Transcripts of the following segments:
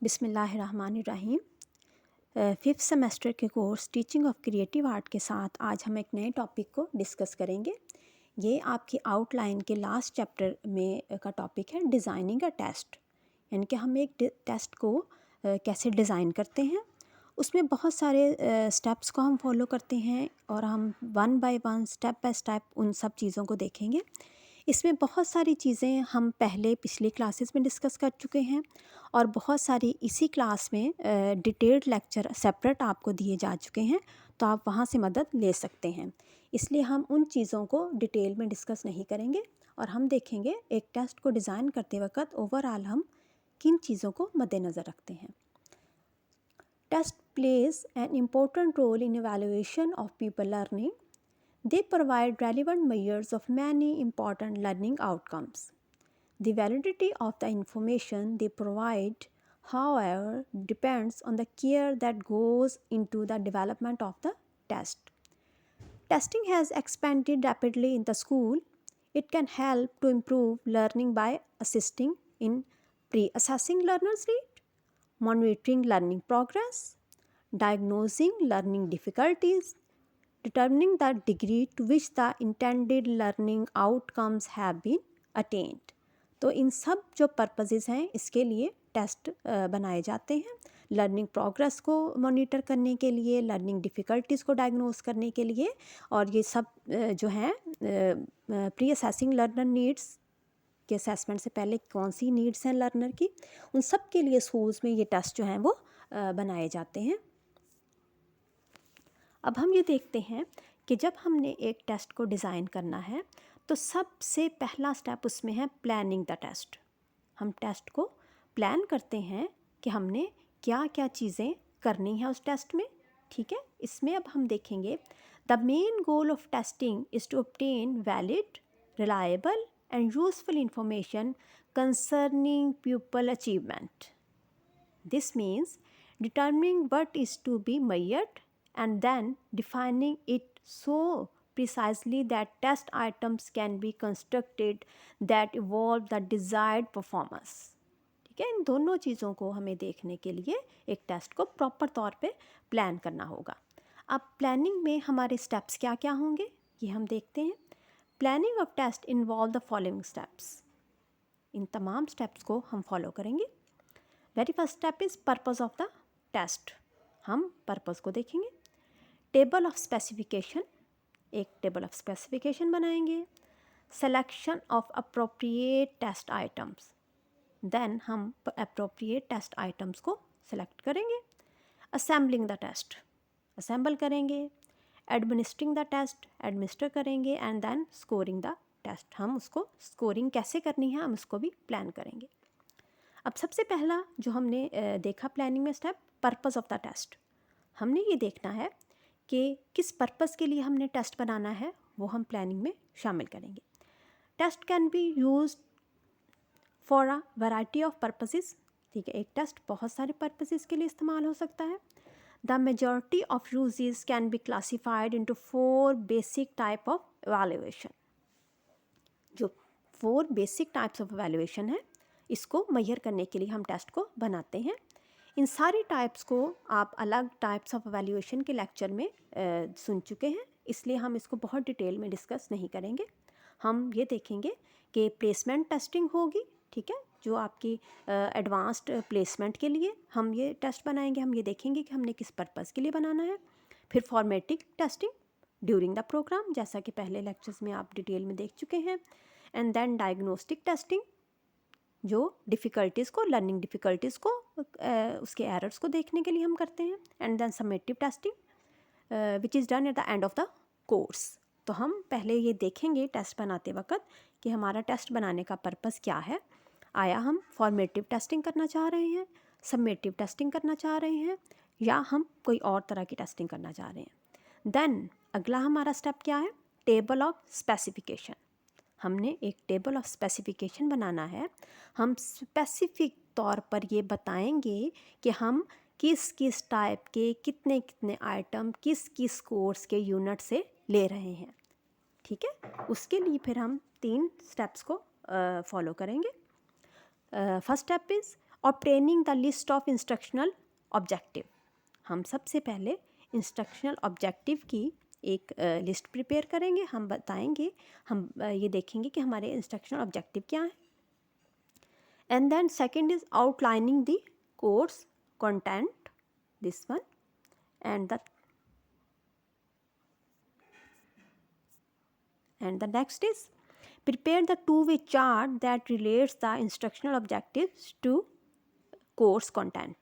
बिस्मिल्लाहिर्रहमानिर्रहीम। Fifth semester के course teaching of creative art के साथ आज हम एक नए टॉपिक को डिस्कस करेंगे। ये आपकी आउटलाइन के लास्ट चैप्टर में का टॉपिक है डिज़ाइनिंग अ टेस्ट, यानी कि हम एक टेस्ट को कैसे डिज़ाइन करते हैं। उसमें बहुत सारे स्टेप्स को हम फॉलो करते हैं और हम one by one step by step उन सब चीज़ों को देखेंगे। इसमें बहुत सारी चीज़ें हम पहले पिछली क्लासेस में डिस्कस कर चुके हैं और बहुत सारी इसी क्लास में डिटेल्ड लेक्चर सेपरेट आपको दिए जा चुके हैं, तो आप वहाँ से मदद ले सकते हैं। इसलिए हम उन चीज़ों को डिटेल में डिस्कस नहीं करेंगे और हम देखेंगे एक टेस्ट को डिज़ाइन करते वक्त ओवरऑल हम किन चीज़ों को मद्देनज़र रखते हैं। Test plays an important role in evaluation of people learning. They provide relevant measures of many important learning outcomes. The validity of the information they provide, however, depends on the care that goes into the development of the test. Testing has expanded rapidly in the school. It can help to improve learning by assisting in pre-assessing learners' rate, monitoring learning progress, diagnosing learning difficulties, determining the degree to which the intended learning outcomes have been attained. तो इन सब जो purposes हैं इसके लिए test बनाए जाते हैं, learning progress को मॉनिटर करने के लिए, लर्निंग डिफ़िकल्टीज़ को डायग्नोस करने के लिए, और ये सब जो हैं प्री असेसिंग लर्नर नीड्स के असेसमेंट से पहले कौन सी नीड्स हैं लर्नर की, उन सब के लिए स्कूल्स में ये टेस्ट जो हैं वो बनाए जाते हैं। अब हम ये देखते हैं कि जब हमने एक टेस्ट को डिज़ाइन करना है तो सबसे पहला स्टेप उसमें है प्लानिंग द टेस्ट। हम टेस्ट को प्लान करते हैं कि हमने क्या क्या चीज़ें करनी है उस टेस्ट में, ठीक है। इसमें अब हम देखेंगे the main goal of testing is to obtain valid, reliable and useful information concerning pupil achievement. This means determining what is to be measured and then defining it so precisely that test items can be constructed that evolve the desired performance. ठीक है, इन दोनों चीज़ों को हमें देखने के लिए एक टेस्ट को प्रॉपर तौर पे प्लान करना होगा। अब प्लानिंग में हमारे स्टेप्स क्या क्या होंगे ये हम देखते हैं। Planning of test involve the following steps. इन तमाम स्टेप्स को हम फॉलो करेंगे। Very first step is purpose of the test. हम पर्पस को देखेंगे। टेबल ऑफ स्पेसिफिकेशन, एक टेबल ऑफ स्पेसिफिकेशन बनाएंगे। Selection of appropriate test items, then हम अप्रोप्रिएट टेस्ट आइटम्स को सेलेक्ट करेंगे। असेंबलिंग द टेस्ट, असेंबल करेंगे। एडमिनिस्ट्रिंग द टेस्ट, एडमिनिस्टर करेंगे। And then scoring the test, हम उसको स्कोरिंग कैसे करनी है हम उसको भी प्लान करेंगे। अब सबसे पहला जो हमने देखा प्लानिंग में step, purpose of the test. हमने ये देखना है कि किस पर्पस के लिए हमने टेस्ट बनाना है, वो हम प्लानिंग में शामिल करेंगे। Test can be use for a variety of purposes, ठीक है। एक टेस्ट बहुत सारे पर्पसेस के लिए इस्तेमाल हो सकता है। The majority of uses can be classified into 4 basic type of evaluation. जो 4 बेसिक टाइप्स ऑफ एवेलुएशन है इसको मेजर करने के लिए हम टेस्ट को बनाते हैं। इन सारी टाइप्स को आप अलग टाइप्स ऑफ एवेलुएशन के लेक्चर में सुन चुके हैं, इसलिए हम इसको बहुत डिटेल में डिस्कस नहीं करेंगे। हम ये देखेंगे कि प्लेसमेंट टेस्टिंग होगी, ठीक है, जो आपकी एडवांस्ड प्लेसमेंट के लिए हम ये टेस्ट बनाएंगे। हम ये देखेंगे कि हमने किस पर्पज़ के लिए बनाना है। फिर formative testing during the program, जैसा कि पहले लेक्चर्स में आप डिटेल में देख चुके हैं। एंड देन डायग्नोस्टिक टेस्टिंग, जो डिफ़िकल्टीज़ को, लर्निंग डिफ़िकल्टीज़ को, उसके एरर्स को देखने के लिए हम करते हैं। And then summative testing which is done at the end of the course. तो हम पहले ये देखेंगे टेस्ट बनाते वक्त कि हमारा टेस्ट बनाने का पर्पस क्या है। आया हम फॉर्मेटिव टेस्टिंग करना चाह रहे हैं, समेटिव टेस्टिंग करना चाह रहे हैं, या हम कोई और तरह की टेस्टिंग करना चाह रहे हैं। देन अगला हमारा स्टेप क्या है, टेबल ऑफ स्पेसिफिकेशन। हमने एक टेबल ऑफ स्पेसिफिकेशन बनाना है। हम स्पेसिफिक तौर पर ये बताएंगे कि हम किस किस टाइप के कितने कितने आइटम किस किस कोर्स के यूनिट से ले रहे हैं, ठीक है। उसके लिए फिर हम 3 स्टेप्स को फॉलो करेंगे। First step is obtaining the list of instructional objective. हम सबसे पहले इंस्ट्रक्शनल ऑब्जेक्टिव की एक लिस्ट प्रिपेयर करेंगे। हम बताएंगे, हम ये देखेंगे कि हमारे इंस्ट्रक्शनल ऑब्जेक्टिव क्या हैं। And then second is outlining the course content, this one, and the next is prepare the two-way chart that relates the instructional objectives to course content।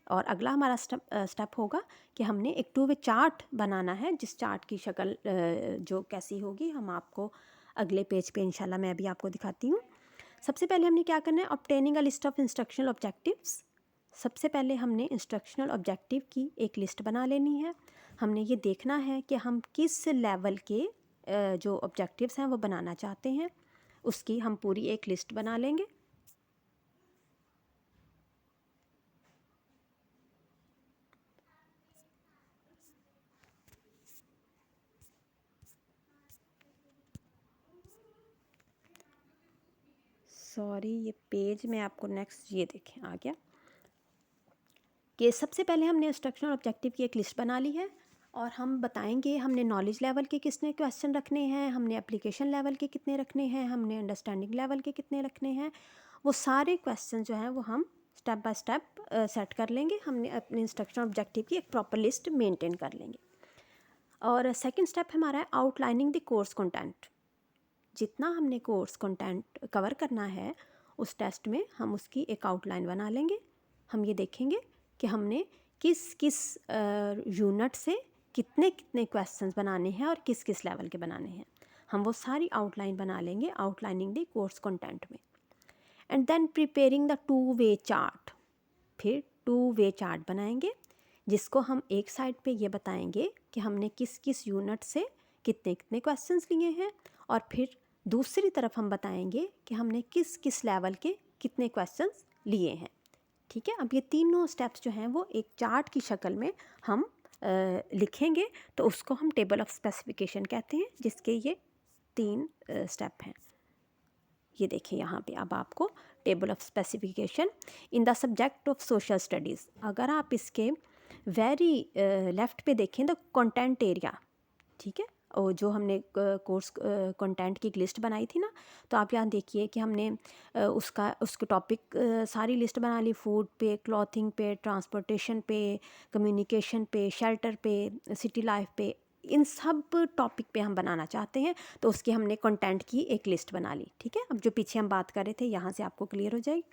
और अगला हमारा स्टेप होगा कि हमने एक टू वे चार्ट बनाना है, जिस चार्ट की शक्ल जो कैसी होगी हम आपको अगले पेज पे इंशाल्लाह मैं अभी आपको दिखाती हूँ। सबसे पहले हमने क्या करना है, obtaining a list of instructional objectives. सबसे पहले हमने इंस्ट्रक्शनल ऑब्जेक्टिव की एक लिस्ट बना लेनी है। हमने ये देखना है कि हम किस लेवल के जो ऑब्जेक्टिव्स हैं वो बनाना चाहते हैं, उसकी हम पूरी एक लिस्ट बना लेंगे। सॉरी, ये पेज में आपको नेक्स्ट ये देखें आ गया कि सबसे पहले हमने इंस्ट्रक्शनल ऑब्जेक्टिव की एक लिस्ट बना ली है और हम बताएंगे हमने नॉलेज लेवल के कितने क्वेश्चन रखने हैं, हमने एप्लीकेशन लेवल के कितने रखने हैं, हमने अंडरस्टैंडिंग लेवल के कितने रखने हैं। वो सारे क्वेश्चन जो हैं वो हम स्टेप बाय स्टेप सेट कर लेंगे। हमने अपने इंस्ट्रक्शनल ऑब्जेक्टिव की एक प्रॉपर लिस्ट मेंटेन कर लेंगे। और सेकंड स्टेप हमारा है आउटलाइनिंग द कोर्स कंटेंट। जितना हमने कोर्स कंटेंट कवर करना है उस टेस्ट में हम उसकी एक आउटलाइन बना लेंगे। हम ये देखेंगे कि हमने किस किस यूनिट से कितने कितने क्वेश्चंस बनाने हैं और किस किस लेवल के बनाने हैं। हम वो सारी आउटलाइन बना लेंगे आउटलाइनिंग द कोर्स कंटेंट में। And then preparing the two way chart. फिर टू वे चार्ट बनाएंगे जिसको हम एक साइड पे ये बताएंगे कि हमने किस किस यूनिट से कितने कितने क्वेश्चंस लिए हैं, और फिर दूसरी तरफ हम बताएंगे कि हमने किस किस लेवल के कितने क्वेश्चंस लिए हैं। ठीक है, अब ये तीनों स्टेप्स जो हैं वो एक चार्ट की शक्ल में हम लिखेंगे, तो उसको हम टेबल ऑफ स्पेसिफिकेशन कहते हैं, जिसके ये 3 स्टेप हैं। ये देखिए यहाँ पे अब आपको table of specification in the subject of social studies. अगर आप इसके वेरी लेफ्ट पे देखें तो कंटेंट एरिया, ठीक है, और जो हमने कोर्स कंटेंट की एक लिस्ट बनाई थी ना, तो आप यहाँ देखिए कि हमने उसके टॉपिक सारी लिस्ट बना ली। फूड पे, क्लॉथिंग पे, ट्रांसपोर्टेशन पे, कम्युनिकेशन पे, शेल्टर पे, सिटी लाइफ पे, इन सब टॉपिक पे हम बनाना चाहते हैं, तो उसकी हमने कंटेंट की एक लिस्ट बना ली। ठीक है, अब जो पीछे हम बात कर रहे थे यहाँ से आपको क्लियर हो जाएगी।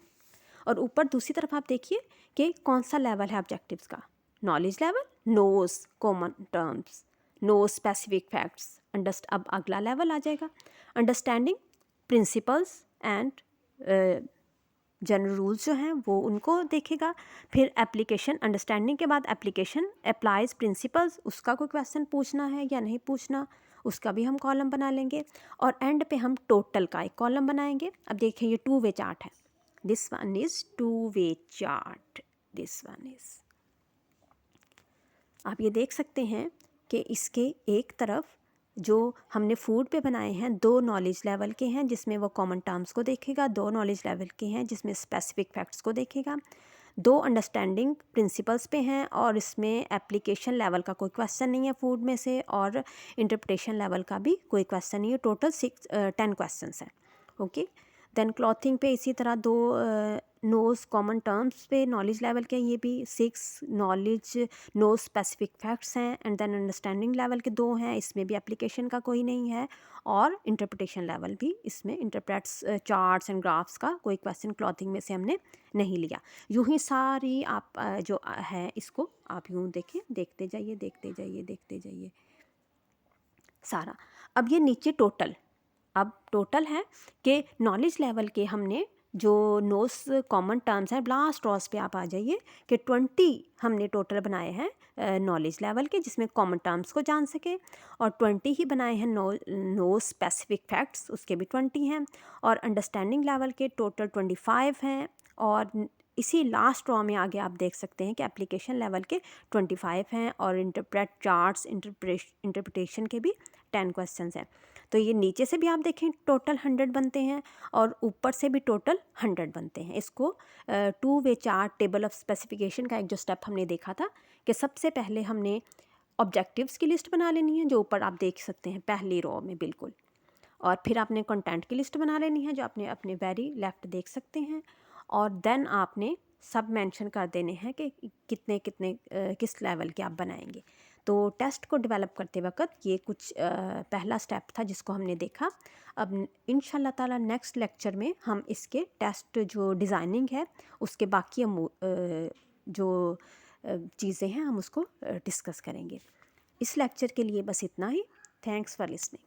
और ऊपर दूसरी तरफ आप देखिए कि कौन सा लेवल है ऑब्जेक्टिव्स का। Knowledge level, knows common terms, know specific facts. अब अगला लेवल आ जाएगा understanding principles and general rules जो हैं वो उनको देखेगा। फिर एप्लीकेशन, अंडरस्टैंडिंग के बाद एप्लीकेशन, अप्लाइज प्रिंसिपल्स, उसका कोई क्वेश्चन पूछना है या नहीं पूछना, उसका भी हम कॉलम बना लेंगे। और एंड पे हम टोटल का एक कॉलम बनाएंगे। अब देखिए ये टू वे चार्ट है, this one is to way chart, this one is. आप ये देख सकते हैं कि इसके एक तरफ जो हमने फूड पे बनाए हैं 2 नॉलेज लेवल के हैं जिसमें वो कॉमन टर्म्स को देखेगा, 2 नॉलेज लेवल के हैं जिसमें स्पेसिफिक फैक्ट्स को देखेगा, 2 अंडरस्टैंडिंग प्रिंसिपल्स पे हैं और इसमें एप्लीकेशन लेवल का कोई क्वेश्चन नहीं है फूड में से, और इंटरप्रिटेशन लेवल का भी कोई क्वेश्चन नहीं है। टोटल 10 क्वेश्चंस हैं। ओके, देन क्लॉथिंग पे इसी तरह 2 नोज कॉमन टर्म्स पे नॉलेज लेवल के, ये भी 6 नॉलेज नो स्पेसिफिक फैक्ट्स हैं। एंड देन अंडरस्टैंडिंग लेवल के 2 हैं, इसमें भी एप्लीकेशन का कोई नहीं है, और इंटरप्रिटेशन लेवल भी इसमें इंटरप्रेट्स चार्ट्स एंड ग्राफ्स का कोई क्वेश्चन क्लॉथिंग में से हमने नहीं लिया। यूँ ही सारी आप जो है इसको आप यूँ देखें, देखते जाइए देखते जाइए देखते जाइए सारा। अब ये नीचे टोटल, अब टोटल है कि नॉलेज लेवल के हमने जो नोस कॉमन टर्म्स हैं, लास्ट रॉस पे आप आ जाइए कि 20 हमने टोटल बनाए हैं नॉलेज लेवल के जिसमें कॉमन टर्म्स को जान सके, और 20 ही बनाए हैं नो स्पेसिफिक फैक्ट्स, उसके भी 20 हैं, और अंडरस्टैंडिंग लेवल के टोटल 25 हैं, और इसी लास्ट रो में आगे आप देख सकते हैं कि एप्लीकेशन लेवल के 25 हैं और इंटरप्रेट चार्ट्स इंटरप्रिटेशन के भी 10 क्वेश्चंस हैं। तो ये नीचे से भी आप देखें टोटल 100 बनते हैं और ऊपर से भी टोटल 100 बनते हैं। इसको 2 वे चार्ट टेबल ऑफ स्पेसिफिकेशन का एक जो स्टेप हमने देखा था कि सबसे पहले हमने ऑब्जेक्टिव्स की लिस्ट बना लेनी है, जो ऊपर आप देख सकते हैं पहली रो में बिल्कुल, और फिर आपने कंटेंट की लिस्ट बना लेनी है जो आपने अपने वेरी लेफ्ट देख सकते हैं, और देन आपने सब मेंशन कर देने हैं कि कितने कितने किस लेवल के आप बनाएंगे। तो टेस्ट को डेवलप करते वक्त ये कुछ पहला स्टेप था जिसको हमने देखा। अब इंशाल्लाह ताला नेक्स्ट लेक्चर में हम इसके टेस्ट जो डिज़ाइनिंग है उसके बाकी जो चीज़ें हैं हम उसको डिस्कस करेंगे। इस लेक्चर के लिए बस इतना ही। Thanks for listening.